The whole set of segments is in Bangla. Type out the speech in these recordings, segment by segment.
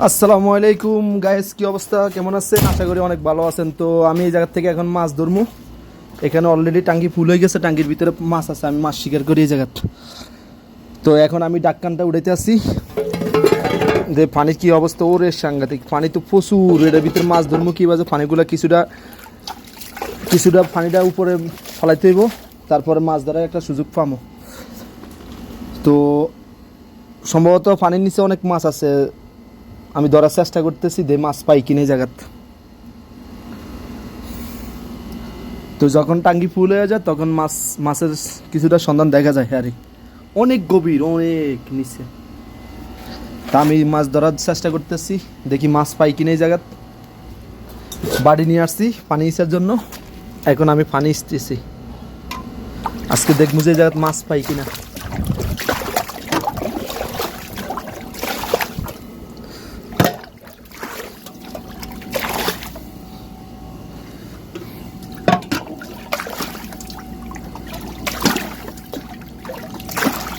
আসসালামু আলাইকুম গাইস, কি অবস্থা, কেমন আছেন? আশা করি অনেক ভালো আছেন। তো আমি এই জায়গা থেকে এখন মাছ ধরবো। এখানে অলরেডি টাঙ্কি ফুল হয়ে গেছে, টাঙ্কির ভিতরে মাছ আছে, আমি মাছ শিকার করি এই জায়গা। তো এখন আমি ডাক্কানটা উঠাইতে আসি যে পানির কি অবস্থা। ওরে সাংঘাতিক পানি তো প্রচুর, এটার ভিতরে মাছ ধরবো কীভাবে, পানিগুলো কিছুটা কিছুটা পানিটা উপরে ফলাইতে হইব, তারপরে মাছ ধরার একটা সুযোগ পাবো। তো সম্ভবত পানির নিচে অনেক মাছ আছে, আমি ধরার চেষ্টা করতেছি যে মাছ পাই কিনে জায়গাত। তো যখন টাঙ্গি ফুল হয়ে যায় তখন মাছের কিছুটা সন্ধান দেখা যায় আরে অনেক গভীর, অনেক নিচে। তা আমি মাছ ধরার চেষ্টা করতেছি, দেখি মাছ পাই কিনে এই জায়গাত। বাড়ি নিয়ে আসছি পানি ইচ্ছার জন্য, এখন আমি পানি ইচ্ছেছি, আজকে দেখবো যে জায়গাত মাছ পাই কিনা।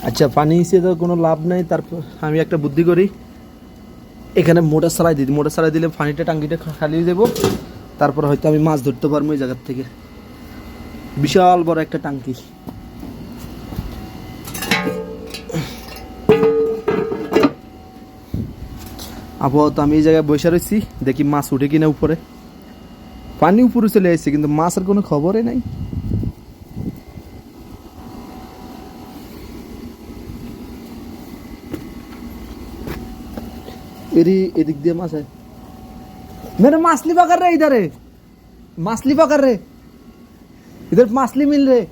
আচ্ছা, পানি এসে তো কোনো লাভ নাই, তারপর আমি একটা বুদ্ধি করি, এখানে মোটর চালাই দিই। মোটর চালাই দিলে পানিটা টাঙ্কিটা খালি হয়ে যাবো, তারপর হয়তো আমি মাছ ধরতে পারবো এই জায়গার থেকে। বিশাল বড় একটা টাঙ্কি। আপাতত আমি এই জায়গায় বসে রয়েছি, দেখি মাছ উঠে কিনা উপরে। পানি উপরে চলে এসেছে কিন্তু মাছের কোনো খবরই নাই। एदिक दिए मास है, मेरे मछली पकड़ रहे, इधर है मछली पकड़ रहे, इधर मछली मिल रहे।